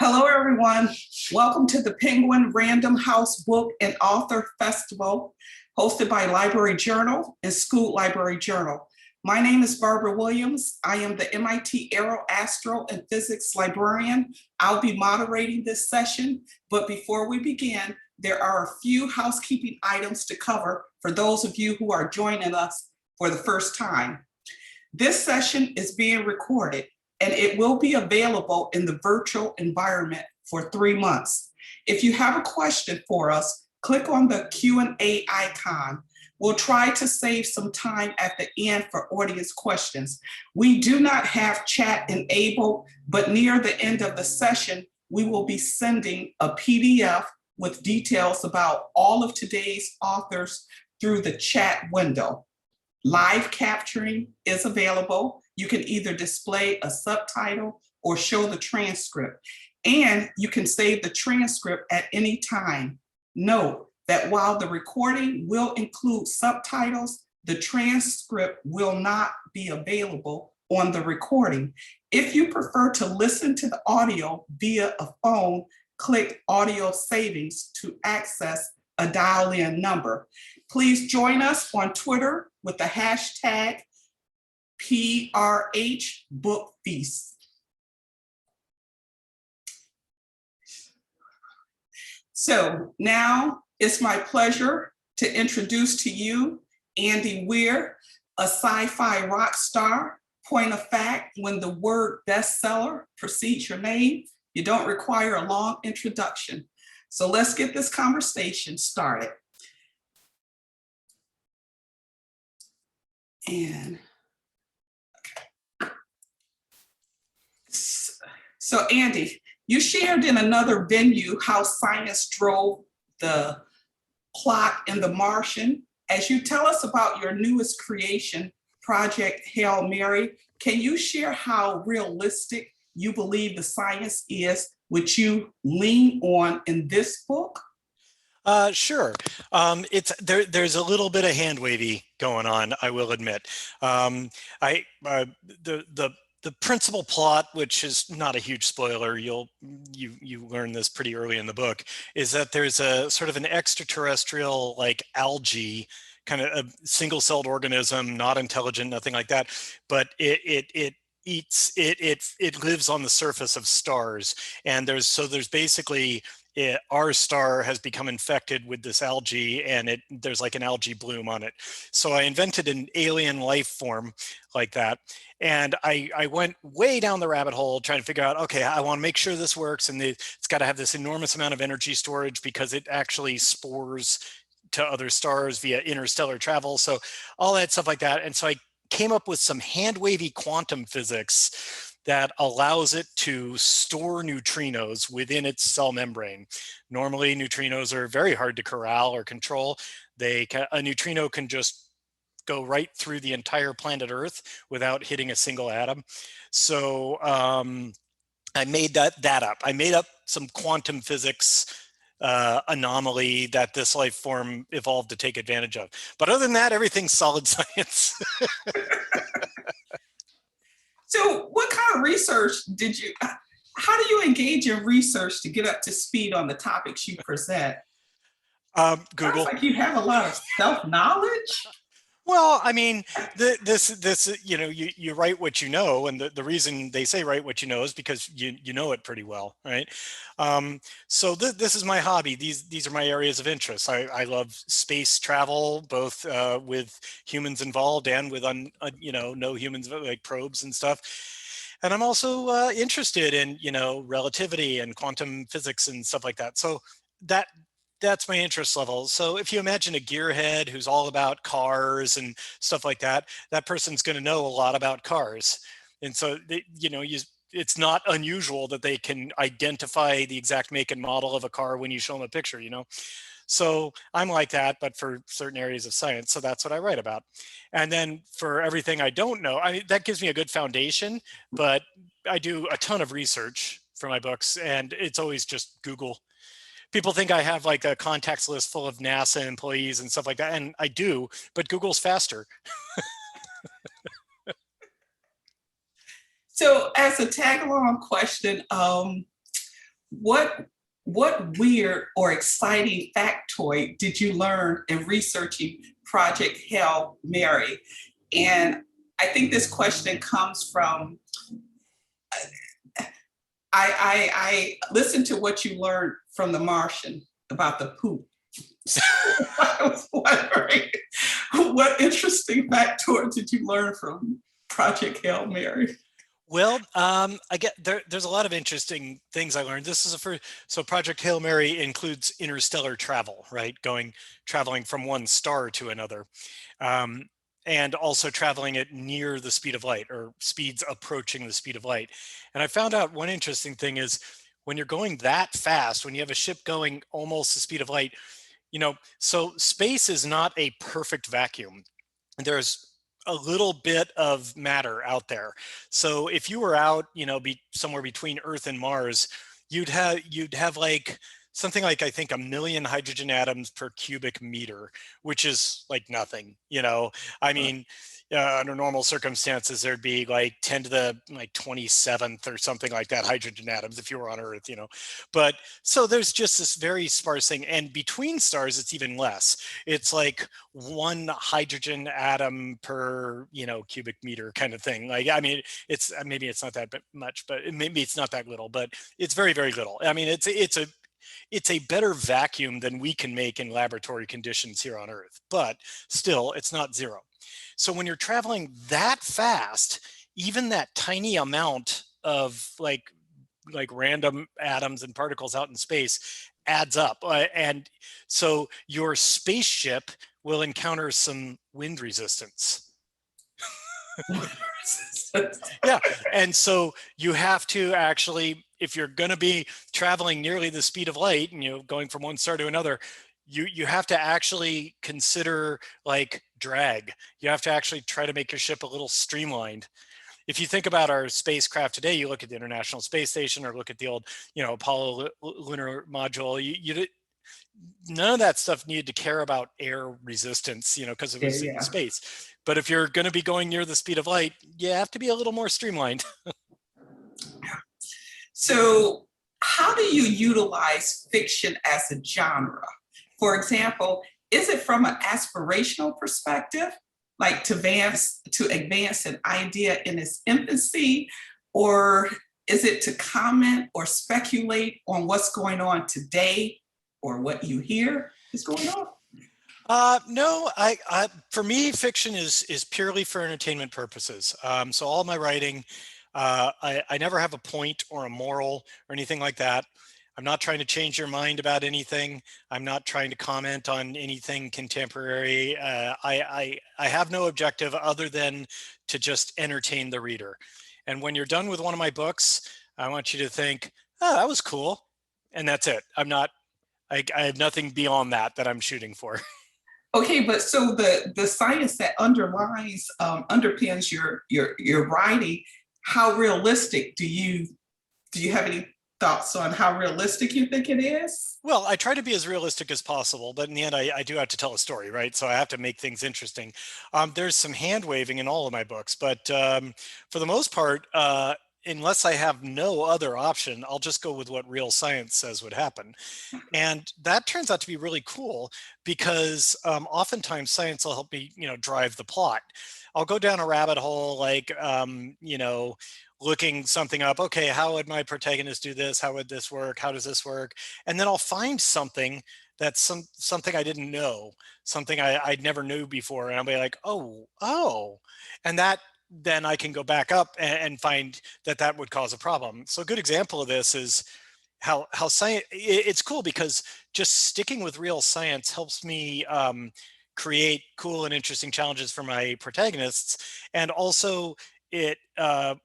Hello, everyone. Welcome to the Penguin Random House Book and Author Festival, hosted by Library Journal and School Library Journal. My name is Barbara Williams. I am the MIT Aero, Astro, and Physics librarian. I'll be moderating this session, but before we begin, there are a few housekeeping items to cover for those of you who are joining us for the first time. This session is being recorded, and it will be available in the virtual environment for 3 months. If you have a question for us, click on the Q&A icon. We'll try to save some time at the end for audience questions. We do not have chat enabled, but near the end of the session, we will be sending a PDF with details about all of today's authors through the chat window. Live capturing is available. You can either display a subtitle or show the transcript, and you can save the transcript at any time. Note that while the recording will include subtitles, the transcript will not be available on the recording. If you prefer to listen to the audio via a phone, click Audio Savings to access a dial-in number. Please join us on Twitter with the hashtag PRH Book Feast. So now it's my pleasure to introduce to you Andy Weir, a sci-fi rock star. Point of fact, when the word bestseller precedes your name, you don't require a long introduction. So let's get this conversation started. And so Andy, you shared in another venue how science drove the plot in The Martian. As you tell us about your newest creation, Project Hail Mary, can you share how realistic you believe the science is, which you lean on in this book? Sure. There's a little bit of hand wavy going on, I will admit. The principal plot, which is not a huge spoiler, you learn this pretty early in the book, is that there's a sort of an extraterrestrial like algae, kind of a single-celled organism, not intelligent, nothing like that, but it lives on the surface of stars, and there's basically our star has become infected with this algae, and there's like an algae bloom on it. So I invented an alien life form like that, and I went way down the rabbit hole trying to figure out, okay, I want to make sure this works, and it's got to have this enormous amount of energy storage because it actually spores to other stars via interstellar travel, so all that stuff like that. And so I came up with some hand-wavy quantum physics that allows it to store neutrinos within its cell membrane. Normally, neutrinos are very hard to corral or control. A neutrino can just go right through the entire planet Earth without hitting a single atom. So I made that up. I made up some quantum physics anomaly that this life form evolved to take advantage of. But other than that, everything's solid science. So what kind of research how do you engage in research to get up to speed on the topics you present? Google. Sounds like you have a lot of self-knowledge. Well, I mean, you write what you know, and the reason they say write what you know is because you know it pretty well, right? So this is my hobby. These are my areas of interest. I love space travel, both with humans involved and with no humans, like probes and stuff. And I'm also interested in relativity and quantum physics and stuff like that. So that's my interest level. So if you imagine a gearhead who's all about cars and stuff like that, that person's going to know a lot about cars. And so, it's not unusual that they can identify the exact make and model of a car when you show them a picture, So I'm like that, but for certain areas of science. So that's what I write about. And then for everything I don't know, that gives me a good foundation, but I do a ton of research for my books, and it's always just Google. People think I have like a contacts list full of NASA employees and stuff like that, and I do, but Google's faster. So as a tag along question, what weird or exciting factoid did you learn in researching Project Hail Mary? And I think this question comes from I listened to what you learned from The Martian about the poop. So I was wondering, what interesting factoid did you learn from Project Hail Mary? Well, I get there's a lot of interesting things I learned. This is a first, so Project Hail Mary includes interstellar travel, right? Traveling from one star to another. Um, and also traveling at near the speed of light, or speeds approaching the speed of light. And I found out one interesting thing is when you're going that fast, when you have a ship going almost the speed of light, so space is not a perfect vacuum. There's a little bit of matter out there. So if you were out, somewhere between Earth and Mars, you'd have like something like, I think, 1 million hydrogen atoms per cubic meter, which is like nothing. I mean, under normal circumstances, there'd be like 10 to the 27th or something like that hydrogen atoms if you were on Earth. But so there's just this very sparse thing, and between stars, it's even less. It's like 1 hydrogen atom per cubic meter kind of thing. Like, I mean, it's maybe it's not that much, but maybe it's not that little, but it's very, very little. I mean, it's a better vacuum than we can make in laboratory conditions here on Earth, but still, it's not zero. So when you're traveling that fast, even that tiny amount of like random atoms and particles out in space adds up. And so your spaceship will encounter some wind resistance. Yeah. And so you have to actually, if you're going to be traveling nearly the speed of light and going from one star to another, you have to actually consider like drag. You have to actually try to make your ship a little streamlined. If you think about our spacecraft today, you look at the International Space Station or look at the old, Apollo lunar module, none of that stuff needed to care about air resistance, because it was in space. But if you're going to be going near the speed of light, you have to be a little more streamlined. So how do you utilize fiction as a genre? For example, is it from an aspirational perspective, like to advance an idea in its infancy, or is it to comment or speculate on what's going on today or what you hear is going on? No, for me, fiction is purely for entertainment purposes. So all my writing, I never have a point or a moral or anything like that. I'm not trying to change your mind about anything. I'm not trying to comment on anything contemporary. I have no objective other than to just entertain the reader. And when you're done with one of my books, I want you to think, oh, that was cool. And that's it. I have nothing beyond that I'm shooting for. Okay, but so the science that underpins your writing, how realistic do you have any thoughts on how realistic you think it is? Well, I try to be as realistic as possible, but in the end, I do have to tell a story, right? So I have to make things interesting. There's some hand waving in all of my books, but for the most part, unless I have no other option, I'll just go with what real science says would happen. And that turns out to be really cool because oftentimes science will help me, drive the plot. I'll go down a rabbit hole, like, looking something up. Okay, how would my protagonist do this? How would this work? How does this work? And then I'll find something that's something I didn't know, something I never knew before. And I'll be like, oh. And then I can go back up and find that would cause a problem. So a good example of this is how science, it's cool because just sticking with real science helps me create cool and interesting challenges for my protagonists. And also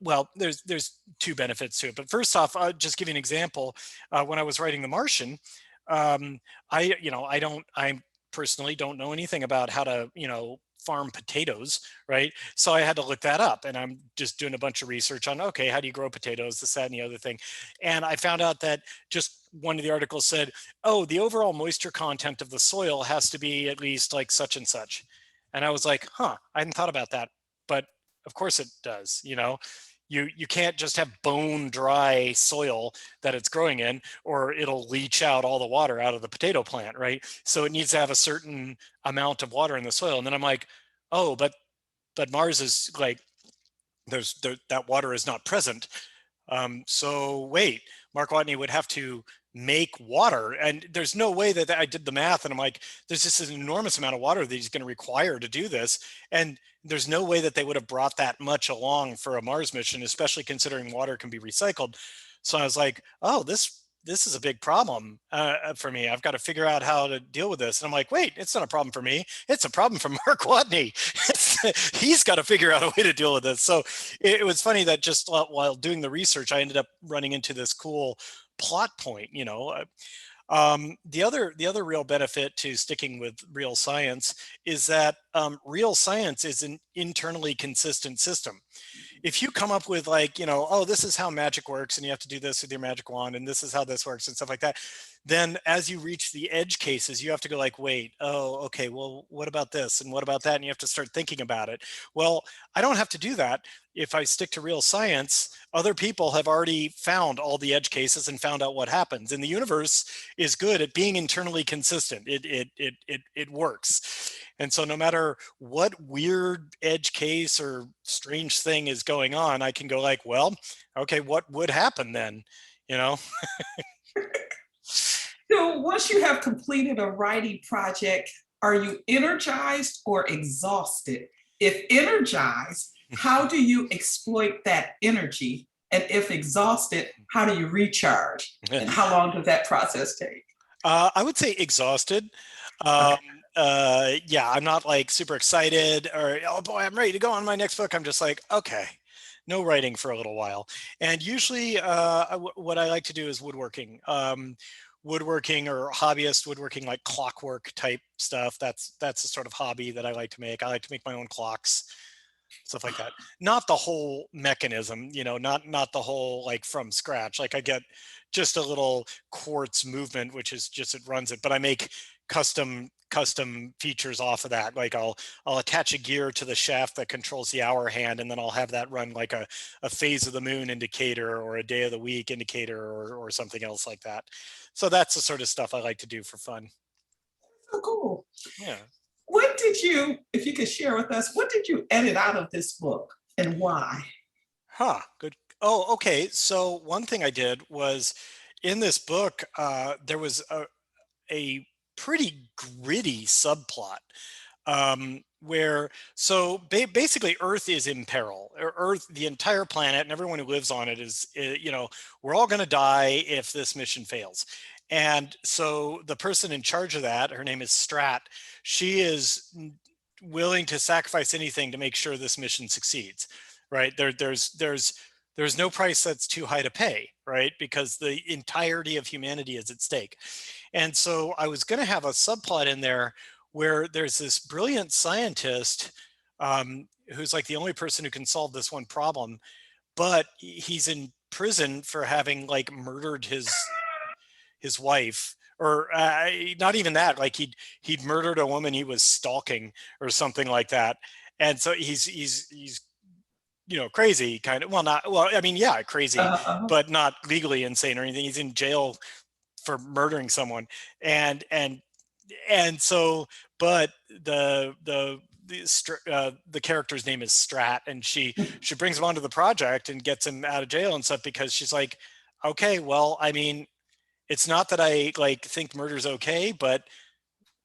well, there's two benefits to it. But first off, just give you an example. When I was writing The Martian, I personally don't know anything about how to, farm potatoes, right? So I had to look that up, and I'm just doing a bunch of research on, okay, how do you grow potatoes, this, that, and the other thing. And I found out that just one of the articles said, oh, the overall moisture content of the soil has to be at least like such and such. And I was like, I hadn't thought about that, but of course it does, You can't just have bone dry soil that it's growing in, or it'll leach out all the water out of the potato plant, right? So it needs to have a certain amount of water in the soil. And then I'm like, oh, but Mars is like, that water is not present. So wait, Mark Watney would have to make water, and there's no way that I did the math, and I'm like, there's just an enormous amount of water that he's going to require to do this, and there's no way that they would have brought that much along for a Mars mission, especially considering water can be recycled. So I was like, oh, this is a big problem for me. I've got to figure out how to deal with this. And I'm like, wait, it's not a problem for me. It's a problem for Mark Watney. He's got to figure out a way to deal with this. So it was funny that just while doing the research, I ended up running into this cool plot point, you know. The other real benefit to sticking with real science is that real science is an internally consistent system. If you come up with like, you know, oh, this is how magic works and you have to do this with your magic wand and this is how this works and stuff like that, then as you reach the edge cases, you have to go like, wait, oh, okay, well, what about this and what about that? And you have to start thinking about it. Well, I don't have to do that. If I stick to real science, other people have already found all the edge cases and found out what happens. And the universe is good at being internally consistent. It works. And so no matter what weird edge case or strange thing is going on, I can go like, well, okay, what would happen then? You know? So once you have completed a writing project, are you energized or exhausted? If energized, how do you exploit that energy? And if exhausted, how do you recharge? And how long does that process take? I would say exhausted. Um, yeah, I'm not like super excited or, oh boy, I'm ready to go on my next book. I'm just like, okay, no writing for a little while. And usually what I like to do is woodworking. Woodworking or hobbyist woodworking, like clockwork type stuff. That's the sort of hobby that I like to make. I like to make my own clocks, stuff like that. Not the whole mechanism, you know, not the whole like from scratch. Like I get just a little quartz movement, which is just, it runs it, but I make custom features off of that. Like I'll attach a gear to the shaft that controls the hour hand, and then I'll have that run like a phase of the moon indicator or a day of the week indicator or something else like that. So that's the sort of stuff I like to do for fun. Oh, cool. Yeah. What did you, if you could share with us, what did you edit out of this book and why? Huh, good. Oh, okay. So one thing I did was in this book, there was a pretty gritty subplot where, so basically Earth is in peril. Earth, the entire planet and everyone who lives on it is, you know, we're all going to die if this mission fails. And so the person in charge of that, her name is Strat, she is willing to sacrifice anything to make sure this mission succeeds, right? There's no price that's too high to pay, right? Because the entirety of humanity is at stake. And so I was going to have a subplot in there where there's this brilliant scientist who's like the only person who can solve this one problem, but he's in prison for having like murdered his wife, or not even that, like he'd murdered a woman he was stalking or something like that. And so he's you know, crazy kind of, well, not, well, I mean, yeah, crazy, but not legally insane or anything. He's in jail for murdering someone. And so, but the character's name is Strat, and she brings him onto the project and gets him out of jail and stuff, because she's like, okay, well, I mean, it's not that I like think murder's okay, but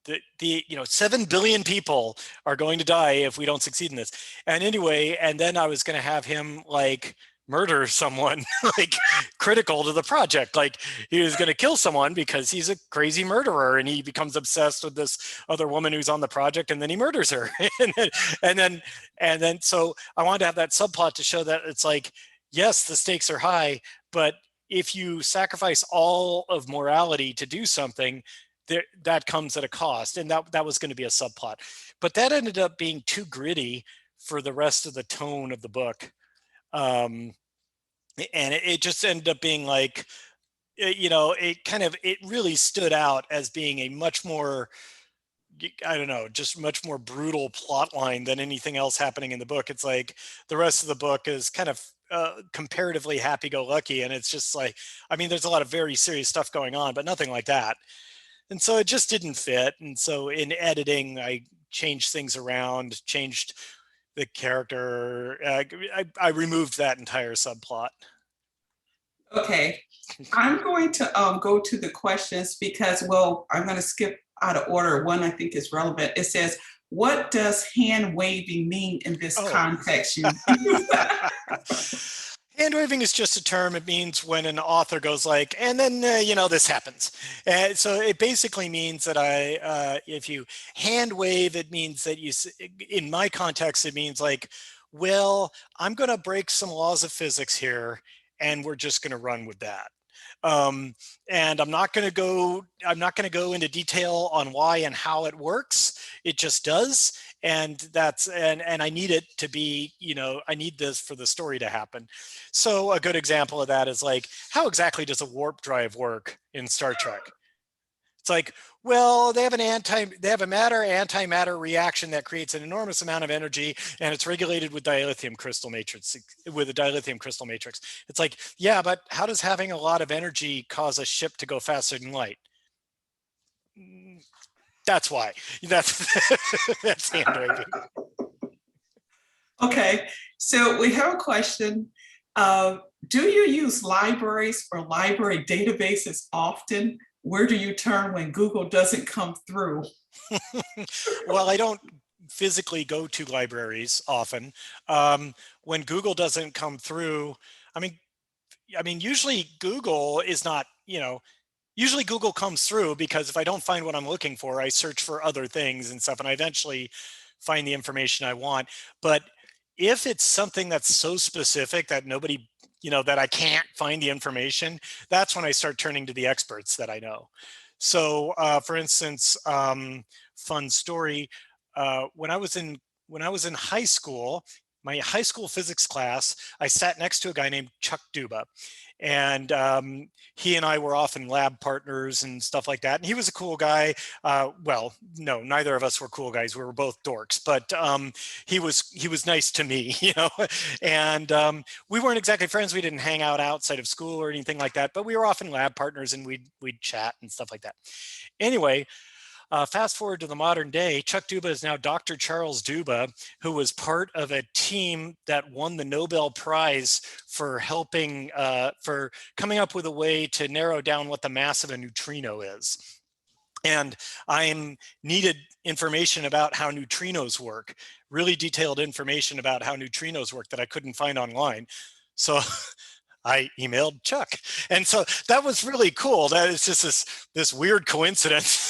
the you know, 7 billion people are going to die if we don't succeed in this. And anyway, and then I was going to have him like murder someone like critical to the project. Like he was going to kill someone because he's a crazy murderer, and he becomes obsessed with this other woman who's on the project, and then he murders her. and then so I wanted to have that subplot to show that it's like, yes, the stakes are high, but if you sacrifice all of morality to do something, that comes at a cost. And that was going to be a subplot, but that ended up being too gritty for the rest of the tone of the book. And it just ended up being like, you know, it really stood out as being a much more, I don't know, just much more brutal plot line than anything else happening in the book. It's like the rest of the book is kind of comparatively happy-go-lucky, and it's just like, I mean, there's a lot of very serious stuff going on, but nothing like that. And so it just didn't fit. And so in editing, I changed things around, changed the character. I removed that entire subplot. Okay, I'm going to go to the questions because, well, I'm going to skip out of order. One I think is relevant. It says, what does hand waving mean in this context? Hand waving is just a term. It means when an author goes like, and then, this happens. And so it basically means that if you hand wave, it means that in my context, it means like, well, I'm going to break some laws of physics here, and we're just going to run with that. And I'm not going to go into detail on why and how it works. It just does. And I need it to be, I need this for the story to happen. So a good example of that is like, how exactly does a warp drive work in Star Trek? It's like, well, they have a matter-antimatter reaction that creates an enormous amount of energy, and it's regulated with dilithium crystal matrix. It's like, yeah, but how does having a lot of energy cause a ship to go faster than light? That's why. That's hand waving. Okay, so we have a question. Do you use libraries or library databases often? Where do you turn when Google doesn't come through? Well, I don't physically go to libraries often. When Google doesn't come through, I mean, usually Google is not, usually Google comes through because if I don't find what I'm looking for, I search for other things and stuff, and I eventually find the information I want. But if it's something that's so specific that nobody, that I can't find the information, that's when I start turning to the experts that I know. So for instance, fun story, when I was in high school, my high school physics class, I sat next to a guy named Chuck Duba. And he and I were often lab partners and stuff like that. And he was a cool guy. Well, no, neither of us were cool guys. We were both dorks, but he was nice to me, And we weren't exactly friends. We didn't hang out outside of school or anything like that, but we were often lab partners, and we'd chat and stuff like that. Anyway, fast forward to the modern day, Chuck Duba is now Dr. Charles Duba, who was part of a team that won the Nobel Prize for helping, for coming up with a way to narrow down what the mass of a neutrino is. And I needed information about how neutrinos work, really detailed information about how neutrinos work that I couldn't find online. So I emailed Chuck. And so that was really cool. That is just this weird coincidence.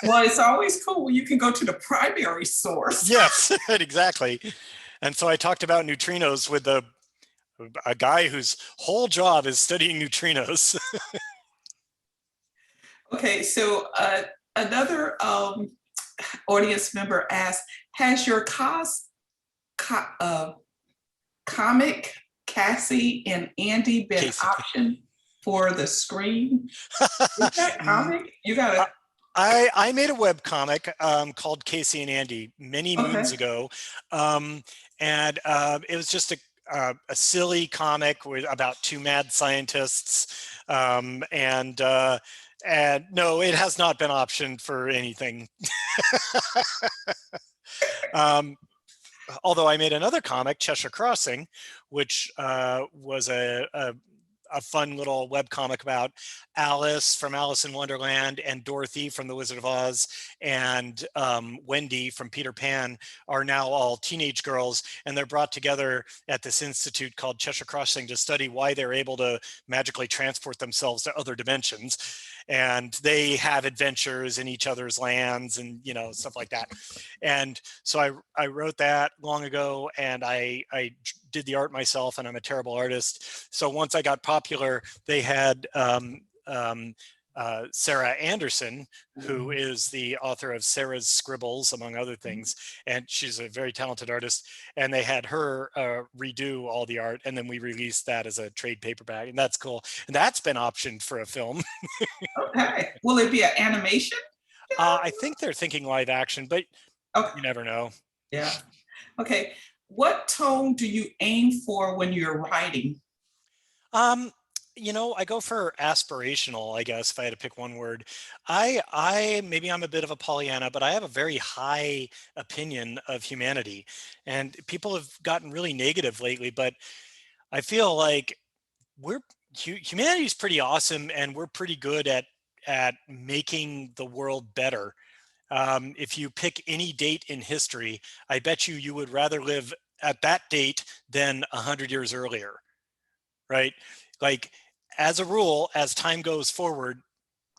Well, it's always cool when you can go to the primary source. Yes, exactly. And so I talked about neutrinos with a guy whose whole job is studying neutrinos. Okay, so another audience member asked, has your comic Cassie and Andy been optioned for the screen? Is that comic? You got it. I made a web comic called Casey and Andy many moons ago, and it was just a silly comic about two mad scientists, and no, it has not been optioned for anything. Although I made another comic, Cheshire Crossing, which was a fun little web comic about Alice from Alice in Wonderland and Dorothy from The Wizard of Oz and Wendy from Peter Pan are now all teenage girls, and they're brought together at this institute called Cheshire Crossing to study why they're able to magically transport themselves to other dimensions. And they have adventures in each other's lands and, stuff like that. And so I wrote that long ago, and I did the art myself, and I'm a terrible artist. So once I got popular, they had Sarah Anderson, who is the author of Sarah's Scribbles, among other things, and she's a very talented artist. And they had her redo all the art, and then we released that as a trade paperback, and that's cool. And that's been optioned for a film. Okay, will it be an animation? I think they're thinking live action, but you never know. Yeah. Okay. What tone do you aim for when you're writing? Um, I go for aspirational, I guess, if I had to pick one word. Maybe I'm a bit of a Pollyanna, but I have a very high opinion of humanity. And people have gotten really negative lately, but I feel like humanity is pretty awesome, and we're pretty good at making the world better. If you pick any date in history, I bet you would rather live at that date than 100 years earlier, right? Like, as a rule, as time goes forward,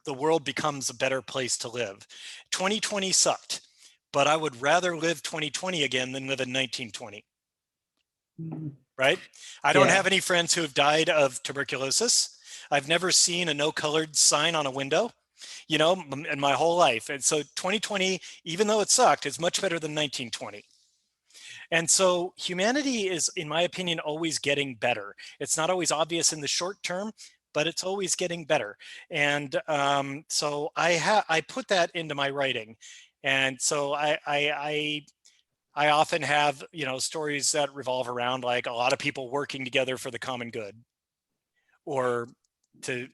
the world becomes a better place to live. 2020 sucked, but I would rather live 2020 again than live in 1920, Mhm. right? I don't Yeah. have any friends who have died of tuberculosis. I've never seen a no colored sign on a window, in my whole life. And so 2020, even though it sucked, is much better than 1920. And so humanity is, in my opinion, always getting better. It's not always obvious in the short term, but it's always getting better. And so I put that into my writing. And so I often have, stories that revolve around like a lot of people working together for the common good, or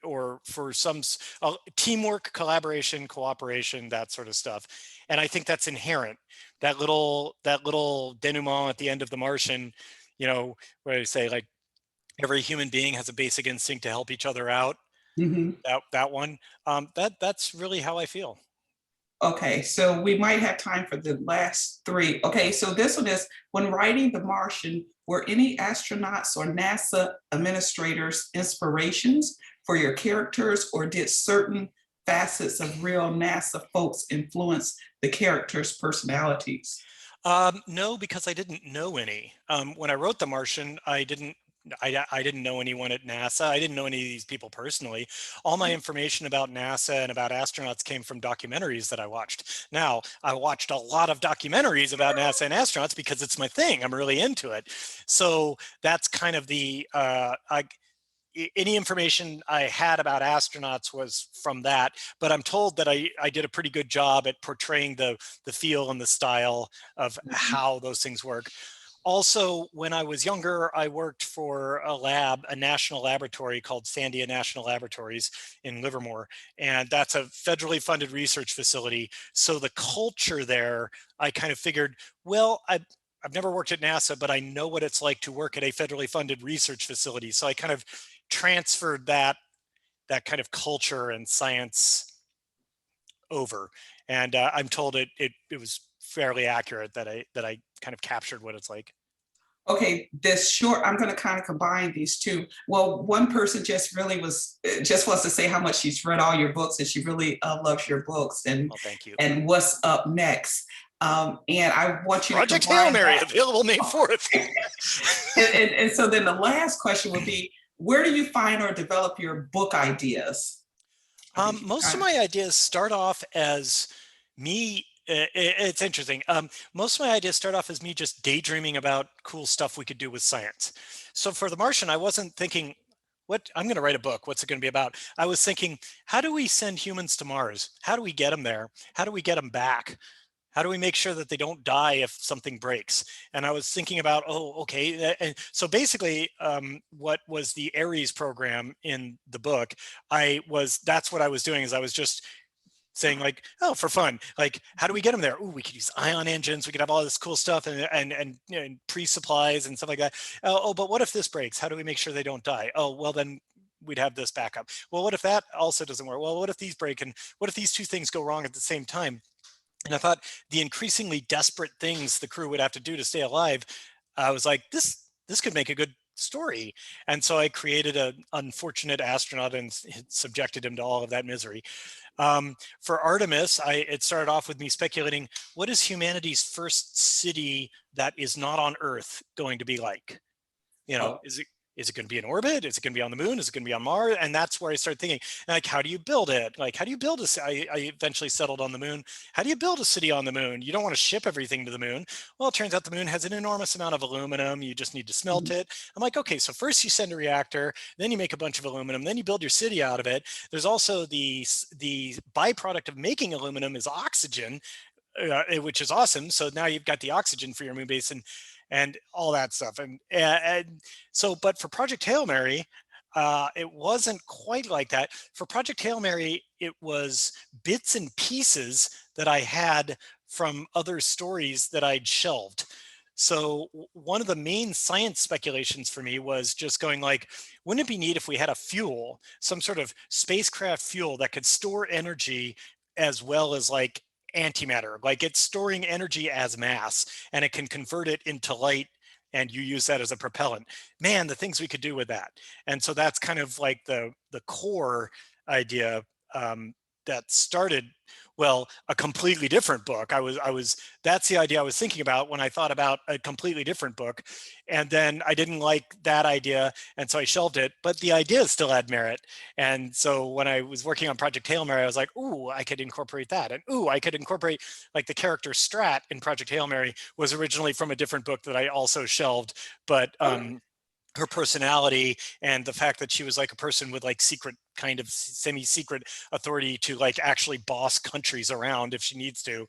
or for some teamwork, collaboration, cooperation, that sort of stuff. And I think that's inherent. That little denouement at the end of The Martian, where they say like every human being has a basic instinct to help each other out. Mhm. That one, that's really how I feel. Okay, so we might have time for the last three. Okay, so this one is, when writing The Martian, were any astronauts or NASA administrators inspirations for your characters, or did certain facets of real NASA folks influence the characters' personalities? No, because I didn't know any. When I wrote The Martian, I didn't know anyone at NASA. I didn't know any of these people personally. All my information about NASA and about astronauts came from documentaries that I watched. Now, I watched a lot of documentaries about NASA and astronauts because it's my thing. I'm really into it. So that's kind of any information I had about astronauts was from that, but I'm told that I did a pretty good job at portraying the feel and the style of Mhm. how those things work. Also, when I was younger, I worked for a national laboratory called Sandia National Laboratories in Livermore, and that's a federally funded research facility. So the culture there, I kind of figured, well, I've never worked at NASA, but I know what it's like to work at a federally funded research facility. So I kind of transferred that kind of culture and science over, and I'm told it was fairly accurate, that I kind of captured what it's like. Okay, this short, I'm going to kind of combine these two. Well, one person just really just wants to say how much she's read all your books and she really loves your books, Well, thank you. and what's up next. And I want you to Project Hail combine Mary that. available May 4th. And so then the last question would be, where do you find or develop your book ideas? I think you Most of kind of, my ideas start off as me. It's interesting. Most of my ideas start off as me just daydreaming about cool stuff we could do with science. So for The Martian, I wasn't thinking, what I'm going to write a book. What's it going to be about? I was thinking, how do we send humans to Mars? How do we get them there? How do we get them back? How do we make sure that they don't die if something breaks? And I was thinking about, oh, okay. And so basically, what was the Aries program in the book? That's what I was doing, is I was just saying like, oh, for fun, like, how do we get them there? Oh, we could use ion engines. We could have all this cool stuff, and pre-supplies and stuff like that. Oh, but what if this breaks? How do we make sure they don't die? Oh, well, then we'd have this backup. Well, what if that also doesn't work? Well, what if these break? And what if these two things go wrong at the same time? And I thought the increasingly desperate things the crew would have to do to stay alive, I was like, this could make a good story. And so I created an unfortunate astronaut and subjected him to all of that misery. For Artemis, it started off with me speculating, what is humanity's first city that is not on Earth going to be like? oh, Is it going to be in orbit? Is it going to be on the moon? Is it going to be on Mars? And that's where I started thinking, like, how do you build it? Like, how do you build I eventually settled on the moon. How do you build a city on the moon? You don't want to ship everything to the moon. Well, it turns out the moon has an enormous amount of aluminum. You just need to smelt mhm, it. I'm like, okay, so first you send a reactor, then you make a bunch of aluminum, then you build your city out of it. There's also the byproduct of making aluminum is oxygen, which is awesome. So now you've got the oxygen for your moon base. and all that stuff. And so, but for Project Hail Mary, it wasn't quite like that. For Project Hail Mary, it was bits and pieces that I had from other stories that I'd shelved. So one of the main science speculations for me was just going like, wouldn't it be neat if we had a fuel, some sort of spacecraft fuel that could store energy as well as like antimatter, like it's storing energy as mass and it can convert it into light and you use that as a propellant. Man, the things we could do with that. And so that's kind of like the core idea that started, well, a completely different book. That's the idea I was thinking about when I thought about a completely different book. And then I didn't like that idea. And so I shelved it, but the idea still had merit. And so when I was working on Project Hail Mary, I was like, ooh, I could incorporate that. And ooh, I could incorporate like the character Strat in Project Hail Mary was originally from a different book that I also shelved, but her personality and the fact that she was like a person with like secret kind of semi-secret authority to like actually boss countries around if she needs to.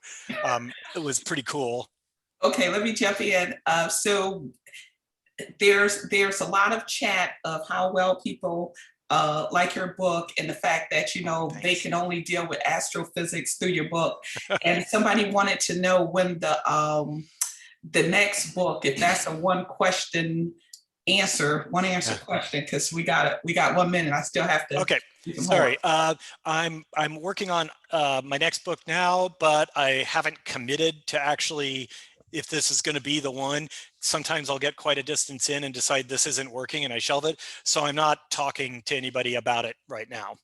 It was pretty cool. Okay, let me jump in. So there's a lot of chat of how well people like your book and the fact that, you know, Thanks. they can only deal with astrophysics through your book. And somebody wanted to know when the next book, if that's a one answer question, because we got 1 minute. I still have to. Okay, sorry. I'm working on my next book now, but I haven't committed to actually, if this is going to be the one. Sometimes I'll get quite a distance in and decide this isn't working and I shelve it. So I'm not talking to anybody about it right now.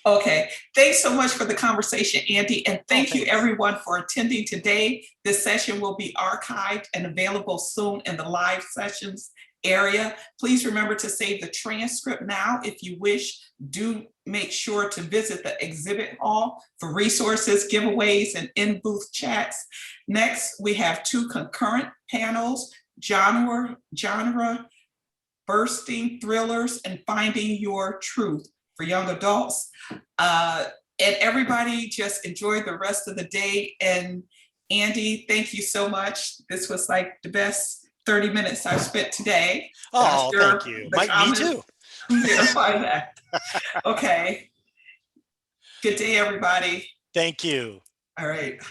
Okay, thanks so much for the conversation, Andy, and thank you everyone for attending today. This session will be archived and available soon in the live sessions area. Please remember to save the transcript now. If you wish, do make sure to visit the exhibit hall for resources, giveaways, and in-booth chats. Next, we have 2 concurrent panels, genre bursting thrillers and finding your truth for young adults. And everybody just enjoy the rest of the day. And Andy, thank you so much. This was like the best 30 minutes I've spent today. Oh, thank you. Me too. Verify that. Okay. Good day, everybody. Thank you. All right.